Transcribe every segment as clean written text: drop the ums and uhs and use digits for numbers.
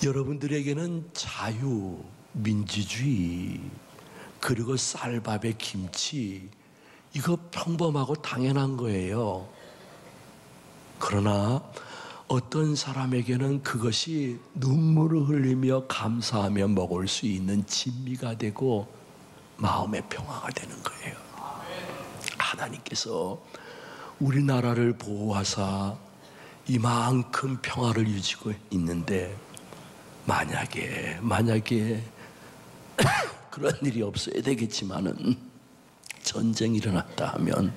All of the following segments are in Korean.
여러분들에게는 자유, 민주주의, 그리고 쌀밥에 김치, 이거 평범하고 당연한 거예요. 그러나 어떤 사람에게는 그것이 눈물을 흘리며 감사하며 먹을 수 있는 진미가 되고 마음의 평화가 되는 거예요. 하나님께서 우리나라를 보호하사 이만큼 평화를 유지고 있는데 만약에 그런 일이 없어야 되겠지만은 전쟁이 일어났다 하면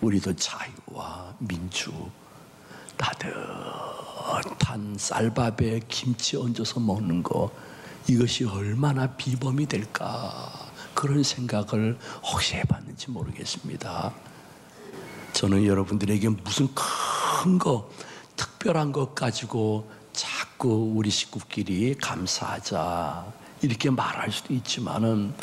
우리도 자유와 민주, 따뜻한 쌀밥에 김치 얹어서 먹는 거, 이것이 얼마나 비범이 될까, 그런 생각을 혹시 해봤는지 모르겠습니다. 저는 여러분들에게 무슨 큰 거, 특별한 것 가지고 자꾸 우리 식구끼리 감사하자 이렇게 말할 수도 있지만은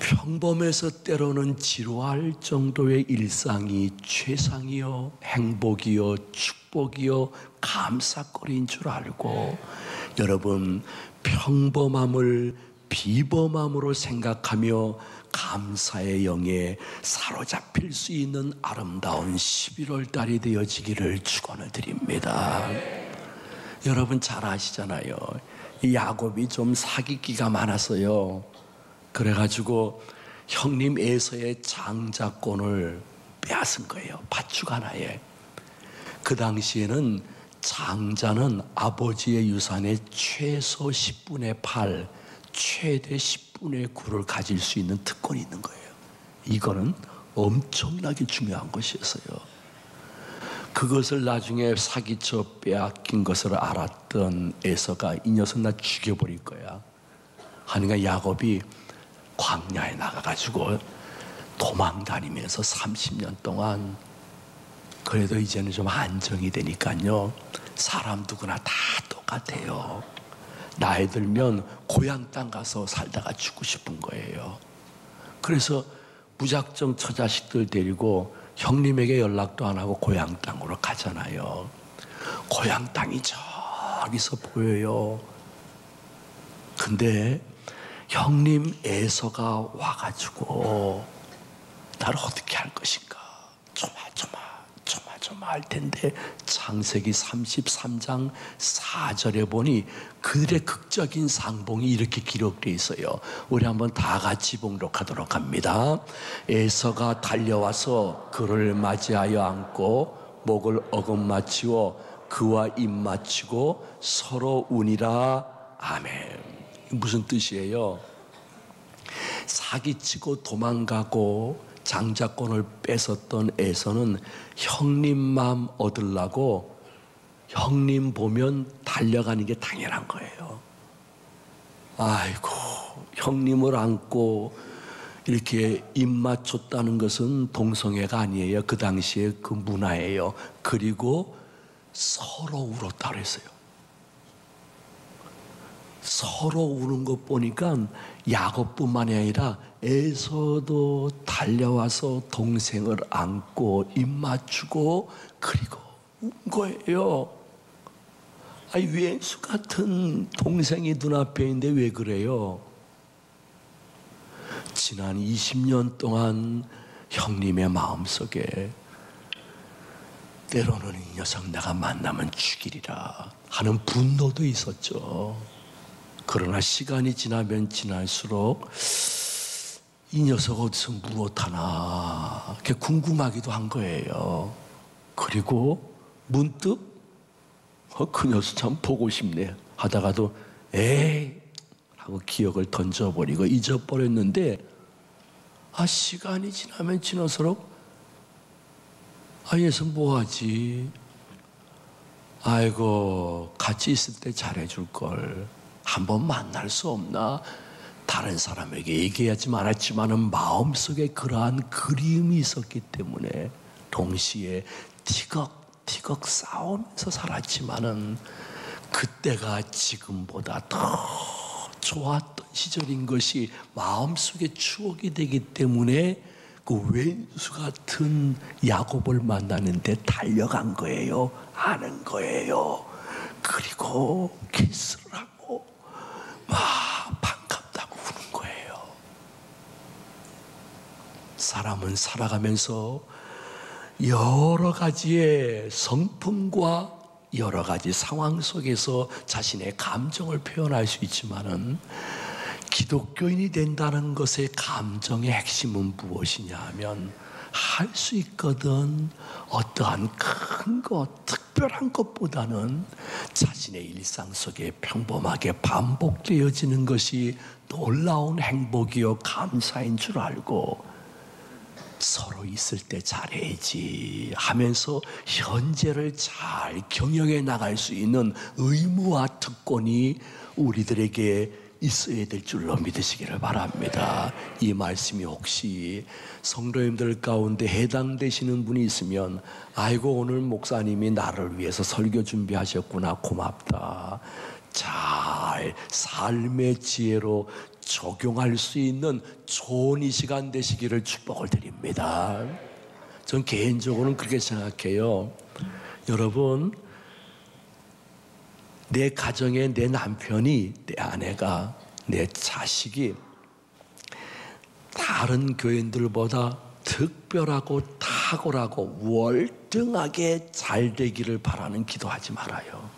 평범해서 때로는 지루할 정도의 일상이 최상이요, 행복이요, 축복이요, 감사거리인 줄 알고 여러분 평범함을 비범함으로 생각하며 감사의 영에 사로잡힐 수 있는 아름다운 11월 달이 되어지기를 축원을 드립니다. 여러분 잘 아시잖아요. 이 야곱이 좀 사기기가 많았어요. 그래가지고 형님 에서의 장자권을 빼앗은 거예요. 밭죽 하나에. 그 당시에는 장자는 아버지의 유산의 최소 10분의 8, 최대 10분의 9를 가질 수 있는 특권이 있는 거예요. 이거는 엄청나게 중요한 것이었어요. 그것을 나중에 사기쳐 빼앗긴 것을 알았던 에서가 이 녀석 나 죽여버릴 거야 하니까 야곱이 광야에 나가가지고 도망 다니면서 30년 동안, 그래도 이제는 좀 안정이 되니까요, 사람 누구나 다 똑같아요. 나이 들면 고향 땅 가서 살다가 죽고 싶은 거예요. 그래서 무작정 처자식들 데리고 형님에게 연락도 안 하고 고향 땅으로 가잖아요. 고향 땅이 저기서 보여요. 근데 형님 에서가 와가지고 나를 어떻게 할 것인가 조마조마할 텐데 창세기 33장 4절에 보니 그들의 극적인 상봉이 이렇게 기록되어 있어요. 우리 한번 다 같이 봉독하도록 합니다. 에서가 달려와서 그를 맞이하여 안고 목을 어긋맞추어 그와 입맞추고 서로 우니라. 아멘. 무슨 뜻이에요? 사기치고 도망가고 장자권을 뺏었던 에서는 형님 마음 얻으려고 형님 보면 달려가는 게 당연한 거예요. 아이고, 형님을 안고 이렇게 입 맞췄다는 것은 동성애가 아니에요. 그 당시에 그 문화예요. 그리고 서로 울었다 그랬어요. 서로 우는 것 보니까 야곱뿐만이 아니라 에서도 달려와서 동생을 안고 입 맞추고 그리고 운 거예요. 아니, 왼수 같은 동생이 눈앞에 있는데 왜 그래요? 지난 20년 동안 형님의 마음속에 때로는 이 녀석 내가 만나면 죽이리라 하는 분노도 있었죠. 그러나 시간이 지나면 지날수록 이 녀석 어디서 무엇하나 그렇게 궁금하기도 한 거예요. 그리고 문득 그 녀석 참 보고 싶네 하다가도 에이 하고 기억을 던져버리고 잊어버렸는데, 시간이 지나면 지날수록 이 녀석 뭐하지? 아이고, 같이 있을 때 잘해줄 걸 한번 만날 수 없나? 다른 사람에게 얘기하지 않았지만은 마음속에 그러한 그리움이 있었기 때문에 동시에 티격티격 싸우면서 살았지만은 그때가 지금보다 더 좋았던 시절인 것이 마음속에 추억이 되기 때문에 그 왼수 같은 야곱을 만나는데 달려간 거예요. 아는 거예요. 그리고 키스를 하고 막 반갑다고 우는 거예요. 사람은 살아가면서 여러 가지의 성품과 여러 가지 상황 속에서 자신의 감정을 표현할 수 있지만은, 기독교인이 된다는 것의 감정의 핵심은 무엇이냐 하면, 할 수 있거든 어떠한 큰 것, 특별한 것보다는 자신의 일상 속에 평범하게 반복되어지는 것이 놀라운 행복이요 감사인 줄 알고, 서로 있을 때 잘해야지 하면서 현재를 잘 경영해 나갈 수 있는 의무와 특권이 우리들에게 있어야 될 줄로 믿으시기를 바랍니다. 이 말씀이 혹시 성도님들 가운데 해당되시는 분이 있으면, 아이고 오늘 목사님이 나를 위해서 설교 준비하셨구나, 고맙다. 잘 삶의 지혜로 적용할 수 있는 좋은 이 시간 되시기를 축복을 드립니다. 전 개인적으로는 그렇게 생각해요. 여러분, 내 가정에 내 남편이, 내 아내가, 내 자식이 다른 교인들보다 특별하고 탁월하고 월등하게 잘 되기를 바라는 기도하지 말아요.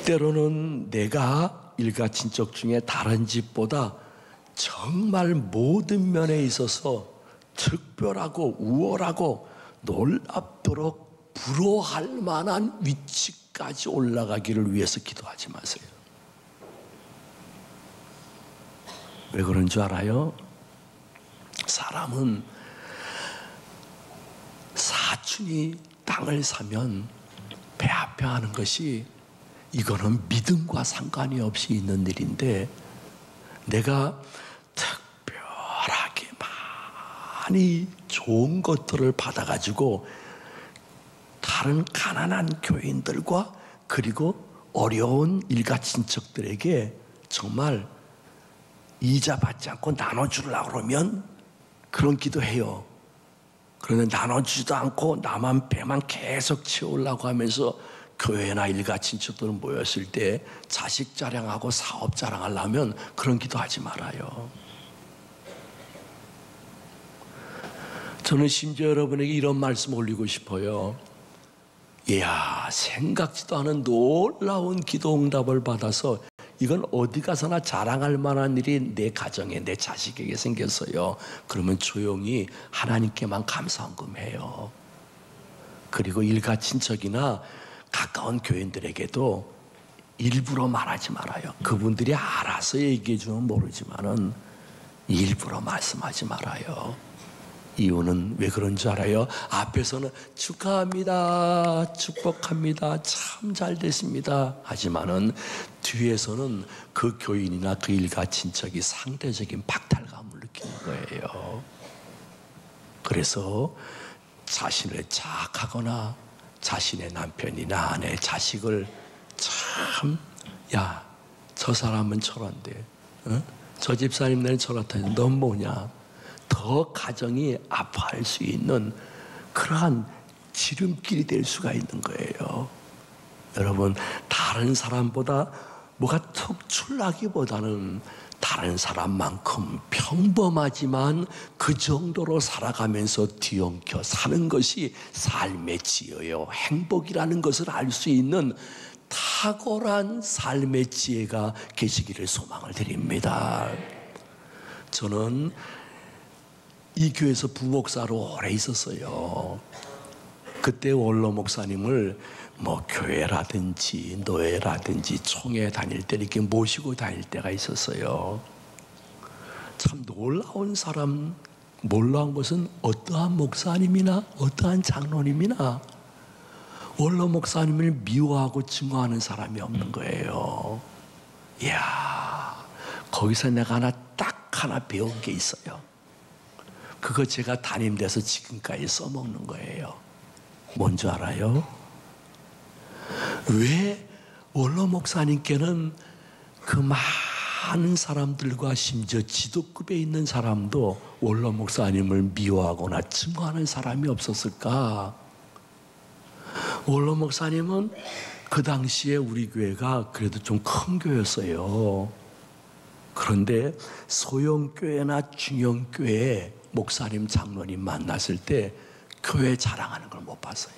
때로는 내가 일가친척 중에 다른 집보다 정말 모든 면에 있어서 특별하고 우월하고 놀랍도록 부러워할 만한 위치까지 올라가기를 위해서 기도하지 마세요. 왜 그런 줄 알아요? 사람은 사촌이 땅을 사면 배합해 하는 것이, 이거는 믿음과 상관이 없이 있는 일인데, 내가 특별하게 많이 좋은 것들을 받아가지고 다른 가난한 교인들과 그리고 어려운 일가친척들에게 정말 이자 받지 않고 나눠주려고 그러면 그런 기도해요. 그런데 나눠주지도 않고 나만 배만 계속 채우려고 하면서 교회나 일가친척들은 모였을 때 자식 자랑하고 사업 자랑하려면 그런 기도하지 말아요. 저는 심지어 여러분에게 이런 말씀 올리고 싶어요. 이야, 생각지도 않은 놀라운 기도 응답을 받아서 이건 어디 가서나 자랑할 만한 일이 내 가정에, 내 자식에게 생겼어요. 그러면 조용히 하나님께만 감사헌금해요. 그리고 일가친척이나 가까운 교인들에게도 일부러 말하지 말아요. 그분들이 알아서 얘기해 주면 모르지만은 일부러 말씀하지 말아요. 이유는 왜 그런 줄 알아요? 앞에서는 축하합니다, 축복합니다, 참 잘 됐습니다 하지만은 뒤에서는 그 교인이나 그 일가 친척이 상대적인 박탈감을 느끼는 거예요. 그래서 자신을 자학하거나 자신의 남편이나 아내, 자식을 참, 야, 저 사람은 저런데, 어? 저 집사님네는 저렇다니 넌 뭐냐, 더 가정이 아파할 수 있는 그러한 지름길이 될 수가 있는 거예요. 여러분, 다른 사람보다 뭐가 특출나기보다는 다른 사람만큼 평범하지만 그 정도로 살아가면서 뒤엉켜 사는 것이 삶의 지혜요, 행복이라는 것을 알 수 있는 탁월한 삶의 지혜가 계시기를 소망을 드립니다. 저는 이 교회에서 부목사로 오래 있었어요. 그때 원로 목사님을 뭐 교회라든지 노예라든지 총회 다닐 때 이렇게 모시고 다닐 때가 있었어요. 참 놀라운 사람, 놀라운 것은 어떠한 목사님이나 어떠한 장로님이나 원로 목사님을 미워하고 증오하는 사람이 없는 거예요. 이야, 거기서 내가 딱 하나 배운 게 있어요. 그거 제가 담임돼서 지금까지 써먹는 거예요. 뭔지 알아요? 왜 원로 목사님께는 그 많은 사람들과 심지어 지도급에 있는 사람도 원로 목사님을 미워하거나 증오하는 사람이 없었을까? 원로 목사님은 그 당시에 우리 교회가 그래도 좀 큰 교회였어요. 그런데 소형교회나 중형교회 목사님 장로님 만났을 때 교회 자랑하는 걸 못 봤어요.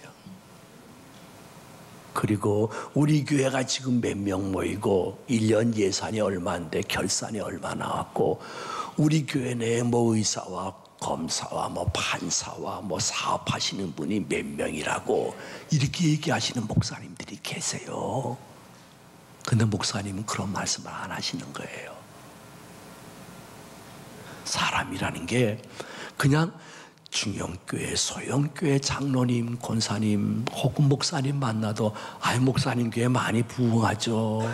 그리고 우리 교회가 지금 몇 명 모이고 1년 예산이 얼마인데 결산이 얼마 나왔고 우리 교회 내에 뭐 의사와 검사와 뭐 판사와 뭐 사업하시는 분이 몇 명이라고 이렇게 얘기하시는 목사님들이 계세요. 근데 목사님은 그런 말씀을 안 하시는 거예요. 사람이라는 게 그냥 중형교회, 소형교회 장로님, 권사님 혹은 목사님 만나도 아이 목사님 교회 많이 부흥하죠.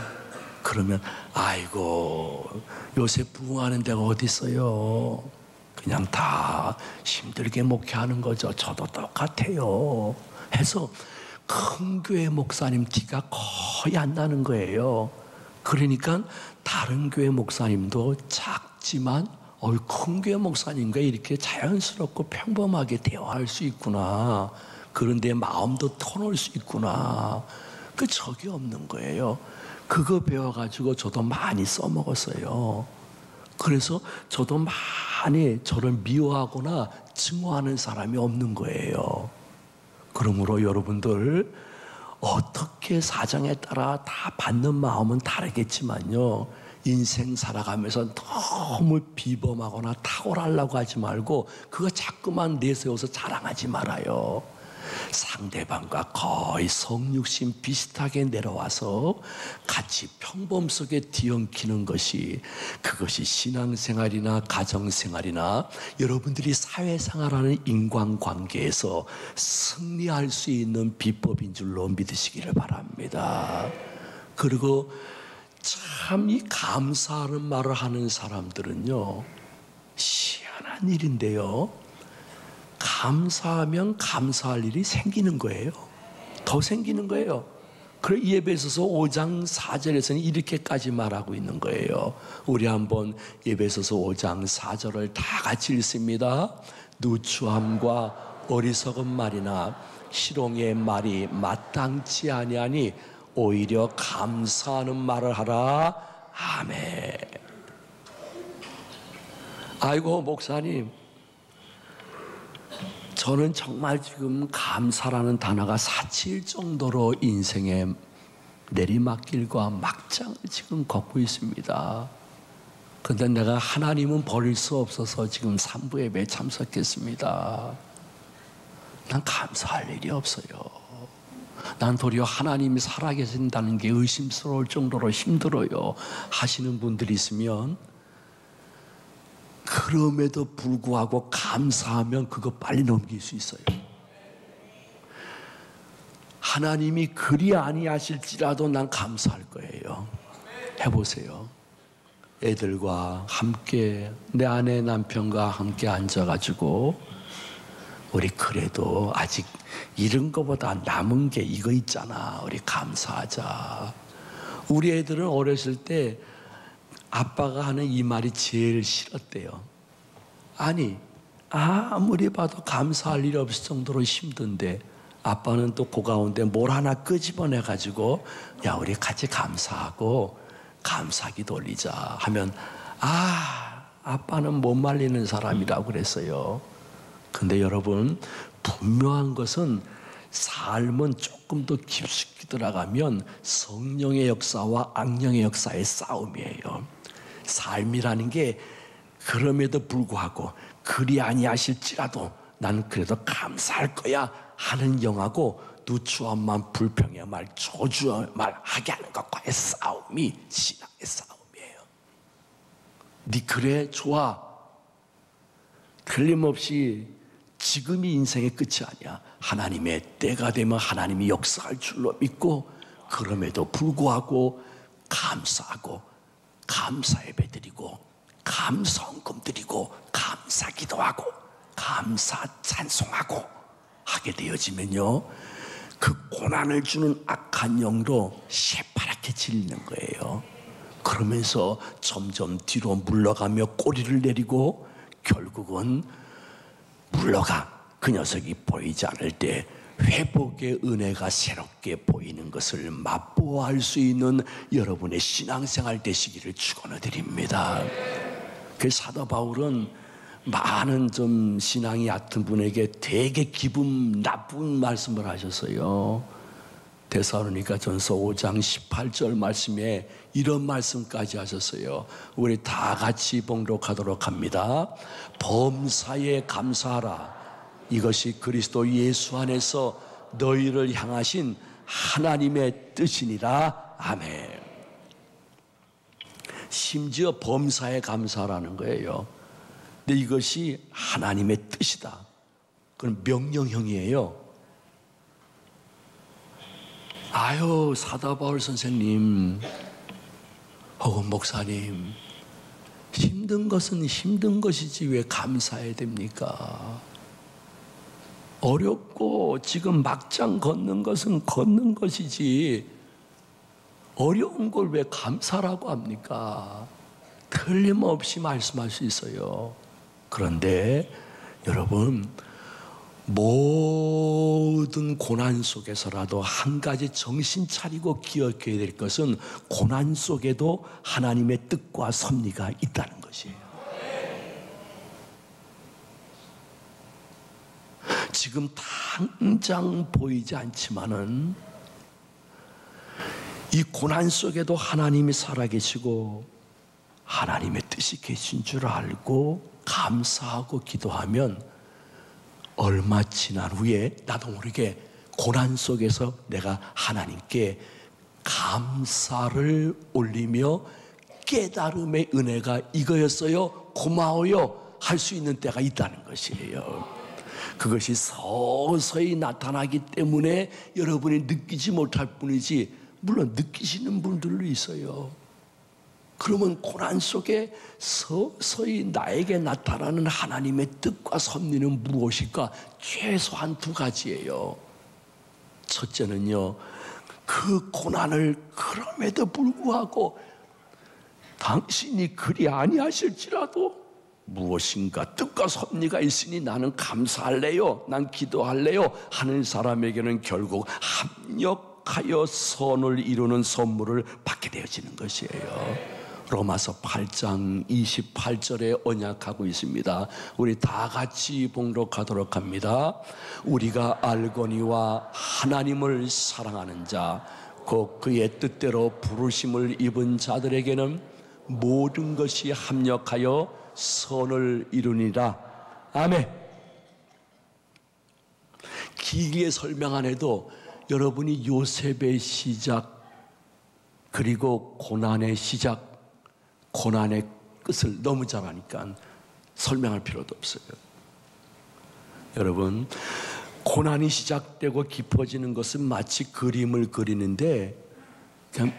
그러면 아이고 요새 부흥하는 데가 어디 있어요. 그냥 다 힘들게 목회하는 거죠. 저도 똑같아요. 해서 큰 교회 목사님 티가 거의 안 나는 거예요. 그러니까 다른 교회 목사님도 작지만 큰 교회 목사님과 이렇게 자연스럽고 평범하게 대화할 수 있구나. 그런데 마음도 터놓을 수 있구나. 그 적이 없는 거예요. 그거 배워가지고 저도 많이 써먹었어요. 그래서 저도 많이 저를 미워하거나 증오하는 사람이 없는 거예요. 그러므로 여러분들 어떻게 사정에 따라 다 받는 마음은 다르겠지만요. 인생 살아가면서 너무 비범하거나 탁월하려고 하지 말고 그거 자꾸만 내세워서 자랑하지 말아요. 상대방과 거의 성육신 비슷하게 내려와서 같이 평범 속에 뒤엉키는 것이 그것이 신앙생활이나 가정생활이나 여러분들이 사회생활하는 인간관계에서 승리할 수 있는 비법인 줄로 믿으시기를 바랍니다. 그리고 참 이 감사하는 말을 하는 사람들은요 희한한 일인데요 감사하면 감사할 일이 생기는 거예요. 더 생기는 거예요. 그래 에베소서 5장 4절에서는 이렇게까지 말하고 있는 거예요. 우리 한번 에베소서 5장 4절을 다 같이 읽습니다. 누추함과 어리석은 말이나 희롱의 말이 마땅치 아니하니 오히려 감사하는 말을 하라. 아멘. 아이고 목사님, 저는 정말 지금 감사라는 단어가 사치일 정도로 인생의 내리막길과 막장을 지금 걷고 있습니다. 그런데 내가 하나님은 버릴 수 없어서 지금 3부 예배에 참석했습니다. 난 감사할 일이 없어요. 난 도리어 하나님이 살아계신다는 게 의심스러울 정도로 힘들어요 하시는 분들이 있으면 그럼에도 불구하고 감사하면 그거 빨리 넘길 수 있어요. 하나님이 그리 아니하실지라도 난 감사할 거예요. 해보세요. 애들과 함께 내 아내 남편과 함께 앉아가지고 우리 그래도 아직 이런 거보다 남은 게 이거 있잖아. 우리 감사하자. 우리 애들은 어렸을 때 아빠가 하는 이 말이 제일 싫었대요. 아니 아무리 봐도 감사할 일 없을 정도로 힘든데 아빠는 또 그 가운데 뭘 하나 끄집어내가지고 야 우리 같이 감사하고 감사기도 올리자 하면 아빠는 못 말리는 사람이라고 그랬어요. 근데 여러분 분명한 것은 삶은 조금 더 깊숙이 들어가면 성령의 역사와 악령의 역사의 싸움이에요. 삶이라는 게 그럼에도 불구하고 그리 아니하실지라도 난 그래도 감사할 거야 하는 영하고 누추함만 불평의 말 저주의 말 하게 하는 것과의 싸움이 신앙의 싸움이에요. 네 그래 좋아. 틀림없이 지금이 인생의 끝이 아니야. 하나님의 때가 되면 하나님이 역사할 줄로 믿고 그럼에도 불구하고 감사하고 감사 예배 드리고 감성금 드리고 감사 기도하고 감사 찬송하고 하게 되어지면요 그 고난을 주는 악한 영으로 새파랗게 질리는 거예요. 그러면서 점점 뒤로 물러가며 꼬리를 내리고 결국은 물러가. 그 녀석이 보이지 않을 때 회복의 은혜가 새롭게 보이는 것을 맛보아할 수 있는 여러분의 신앙생활 되시기를 축원드립니다. 그 사도 바울은 많은 좀 신앙이 얕은 분에게 되게 기분 나쁜 말씀을 하셨어요. 데살로니가전서 5장 18절 말씀에 이런 말씀까지 하셨어요. 우리 다 같이 봉독하도록 합니다. 범사에 감사하라. 이것이 그리스도 예수 안에서 너희를 향하신 하나님의 뜻이니라. 아멘. 심지어 범사에 감사하라는 거예요. 근데 이것이 하나님의 뜻이다. 그건 명령형이에요. 아유, 사도 바울 선생님 혹은 목사님, 힘든 것은 힘든 것이지 왜 감사해야 됩니까? 어렵고 지금 막장 걷는 것은 걷는 것이지 어려운 걸 왜 감사라고 합니까? 틀림없이 말씀할 수 있어요. 그런데 여러분, 모든 고난 속에서라도 한 가지 정신 차리고 기억해야 될 것은 고난 속에도 하나님의 뜻과 섭리가 있다는 것이에요. 지금 당장 보이지 않지만은 이 고난 속에도 하나님이 살아계시고 하나님의 뜻이 계신 줄 알고 감사하고 기도하면 얼마 지난 후에 나도 모르게 고난 속에서 내가 하나님께 감사를 올리며 깨달음의 은혜가 이거였어요, 고마워요 할 수 있는 때가 있다는 것이에요. 그것이 서서히 나타나기 때문에 여러분이 느끼지 못할 뿐이지, 물론 느끼시는 분들도 있어요. 그러면 고난 속에 서서히 나에게 나타나는 하나님의 뜻과 섭리는 무엇일까? 최소한 두 가지예요. 첫째는요, 그 고난을 그럼에도 불구하고 당신이 그리 아니하실지라도 무엇인가 뜻과 섭리가 있으니 나는 감사할래요, 난 기도할래요 하는 사람에게는 결국 합력하여 선을 이루는 선물을 받게 되어지는 것이에요. 로마서 8장 28절에 언약하고 있습니다. 우리 다 같이 봉독하도록 합니다. 우리가 알거니와 하나님을 사랑하는 자, 곧 그의 뜻대로 부르심을 입은 자들에게는 모든 것이 합력하여 선을 이루니라. 아멘. 길게 설명 안 해도 여러분이 요셉의 시작, 그리고 고난의 시작, 고난의 끝을 너무 잘 아니까 설명할 필요도 없어요. 여러분, 고난이 시작되고 깊어지는 것은 마치 그림을 그리는데 그냥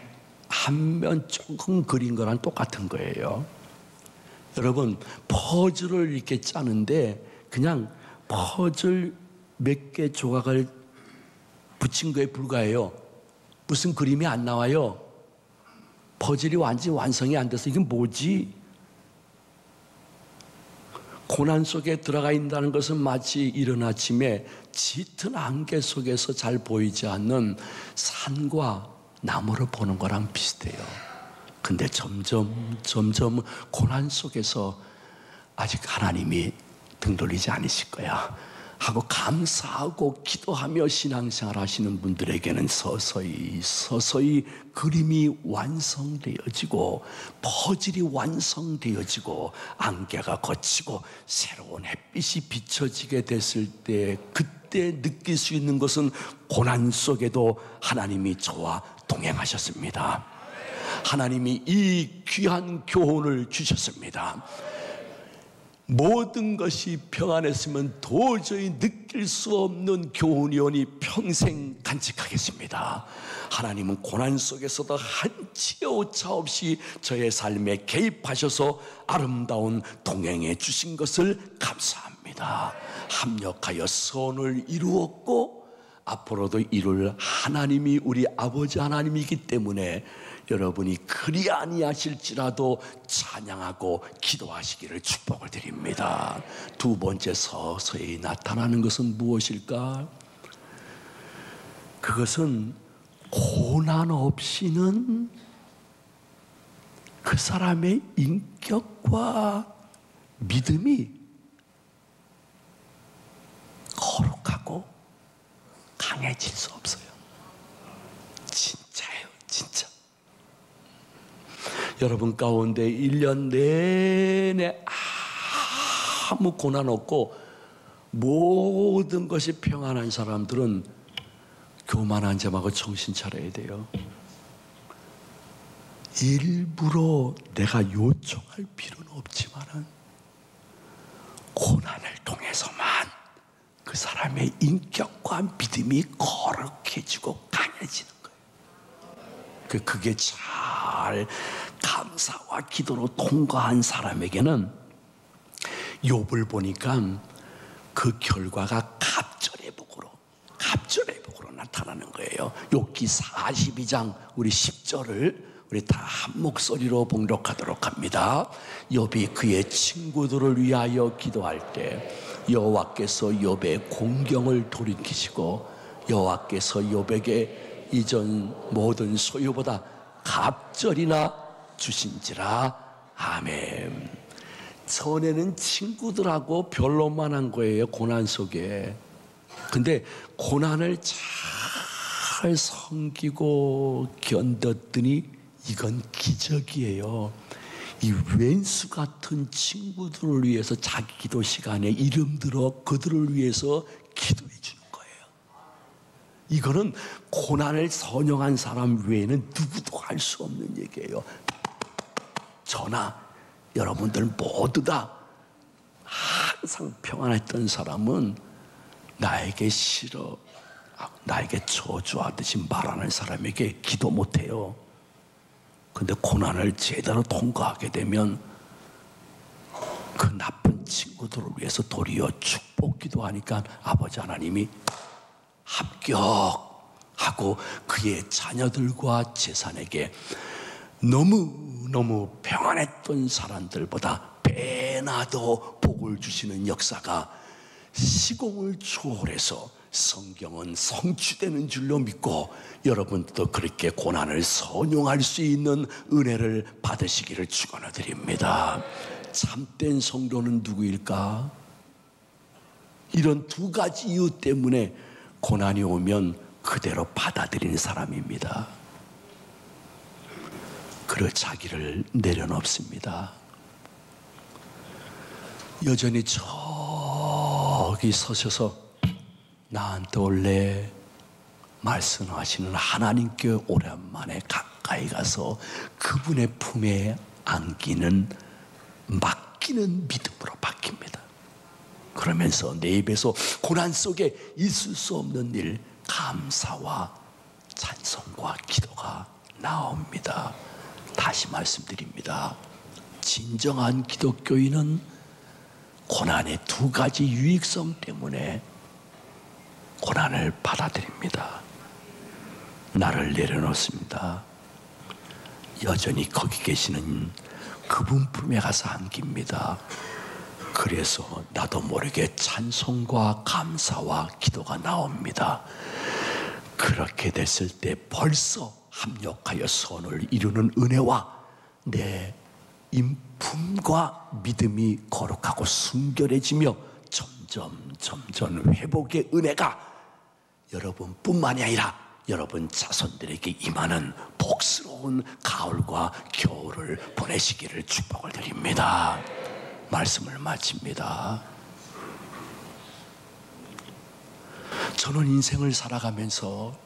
한 면 조금 그린 거랑 똑같은 거예요. 여러분, 퍼즐을 이렇게 짜는데 그냥 퍼즐 몇 개 조각을 붙인 거에 불과해요. 무슨 그림이 안 나와요. 퍼즐이 완전히 완성이 안 돼서 이게 뭐지? 고난 속에 들어가 있다는 것은 마치 이른 아침에 짙은 안개 속에서 잘 보이지 않는 산과 나무를 보는 거랑 비슷해요. 근데 점점 고난 속에서 아직 하나님이 등 돌리지 않으실 거야 하고 감사하고 기도하며 신앙생활 하시는 분들에게는 서서히 그림이 완성되어지고 퍼즐이 완성되어지고 안개가 걷히고 새로운 햇빛이 비춰지게 됐을 때, 그때 느낄 수 있는 것은 고난 속에도 하나님이 저와 동행하셨습니다. 하나님이 이 귀한 교훈을 주셨습니다. 모든 것이 평안했으면 도저히 느낄 수 없는 교훈이오니 평생 간직하겠습니다. 하나님은 고난 속에서도 한치의 오차 없이 저의 삶에 개입하셔서 아름다운 동행해 주신 것을 감사합니다. 합력하여 선을 이루었고 앞으로도 이룰 하나님이 우리 아버지 하나님이기 때문에 여러분이 그리 아니하실지라도 찬양하고 기도하시기를 축복을 드립니다. 두 번째 서서히 나타나는 것은 무엇일까? 그것은 고난 없이는 그 사람의 인격과 믿음이 거룩하고 강해질 수 없어요. 진짜예요, 진짜. 여러분 가운데 1년 내내 아무 고난 없고 모든 것이 평안한 사람들은 교만한 점하고 정신 차려야 돼요. 일부러 내가 요청할 필요는 없지만은 고난을 통해서만 그 사람의 인격과 믿음이 거룩해지고 강해지는 거예요. 그게 잘 감사와 기도로 통과한 사람에게는 욥을 보니까 그 결과가 갑절의복으로 나타나는 거예요. 욥기 42장 우리 10절을 우리 다 한 목소리로 봉독하도록 합니다. 욥이 그의 친구들을 위하여 기도할 때 여호와께서 욥의 공경을 돌이키시고 여호와께서 욥에게 이전 모든 소유보다 갑절이나 주신지라. 아멘. 전에는 친구들하고 변론만 거예요, 고난 속에. 근데 고난을 잘 섬기고 견뎠더니 이건 기적이에요. 이 왼수 같은 친구들을 위해서 자기 기도 시간에 이름 들어 그들을 위해서 기도해 주는 거예요. 이거는 고난을 선용한 사람 외에는 누구도 할 수 없는 얘기예요. 저나 여러분들 모두 다 항상 평안했던 사람은 나에게 나에게 저주하듯이 말하는 사람에게 기도 못해요. 근데 고난을 제대로 통과하게 되면 그 나쁜 친구들을 위해서 도리어 축복 기도하니까 아버지 하나님이 합격하고 그의 자녀들과 재산에게 너무너무 평안했던 사람들보다 배나 더 복을 주시는 역사가 시공을 초월해서 성경은 성취되는 줄로 믿고 여러분도 그렇게 고난을 선용할 수 있는 은혜를 받으시기를 축원드립니다. 참된 성도는 누구일까? 이런 두 가지 이유 때문에 고난이 오면 그대로 받아들이는 사람입니다. 그리고 자기를 내려놓습니다. 여전히 저기 서셔서 나한테 원래 말씀하시는 하나님께 오랜만에 가까이 가서 그분의 품에 안기는 맡기는 믿음으로 바뀝니다. 그러면서 내 입에서 고난 속에 있을 수 없는 일, 감사와 찬송과 기도가 나옵니다. 다시 말씀드립니다. 진정한 기독교인은 고난의 두 가지 유익성 때문에 고난을 받아들입니다. 나를 내려놓습니다. 여전히 거기 계시는 그분 품에 가서 안깁니다. 그래서 나도 모르게 찬송과 감사와 기도가 나옵니다. 그렇게 됐을 때 벌써 합력하여 선을 이루는 은혜와 내 인품과 믿음이 거룩하고 순결해지며 점점 회복의 은혜가 여러분뿐만이 아니라 여러분 자손들에게 임하는 복스러운 가을과 겨울을 보내시기를 축복을 드립니다. 말씀을 마칩니다. 저는 인생을 살아가면서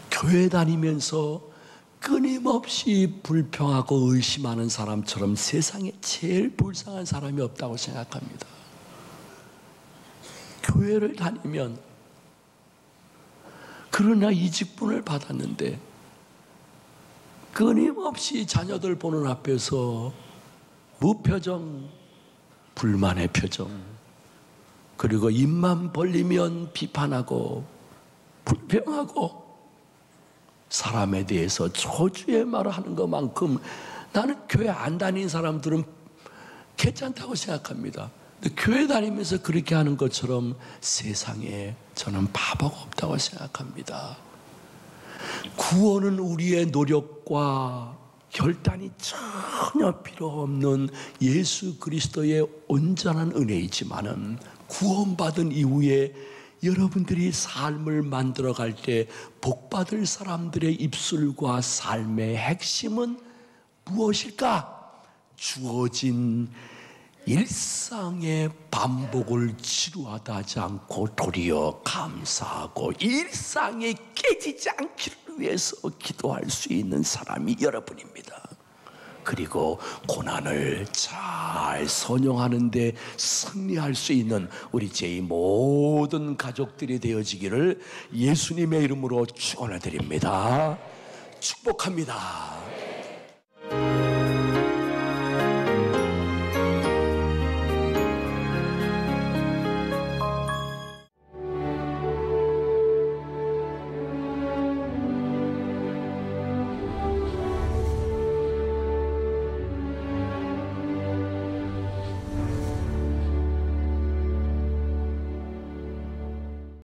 교회 다니면서 끊임없이 불평하고 의심하는 사람처럼 세상에 제일 불쌍한 사람이 없다고 생각합니다. 교회를 다니면 그러나 이 직분을 받았는데 끊임없이 자녀들 보는 앞에서 무표정, 불만의 표정, 그리고 입만 벌리면 비판하고 불평하고 사람에 대해서 저주의 말을 하는 것만큼 나는 교회 안 다니는 사람들은 괜찮다고 생각합니다. 근데 교회 다니면서 그렇게 하는 것처럼 세상에 저는 바보가 없다고 생각합니다. 구원은 우리의 노력과 결단이 전혀 필요 없는 예수 그리스도의 온전한 은혜이지만은, 구원받은 이후에 여러분들이 삶을 만들어갈 때 복받을 사람들의 입술과 삶의 핵심은 무엇일까? 주어진 일상의 반복을 지루하다 하지 않고 도리어 감사하고 일상에 깨지지 않기를 위해서 기도할 수 있는 사람이 여러분입니다. 그리고 고난을 잘 선용하는 데 승리할 수 있는 우리 제 모든 가족들이 되어지기를 예수님의 이름으로 축원해 드립니다. 축복합니다.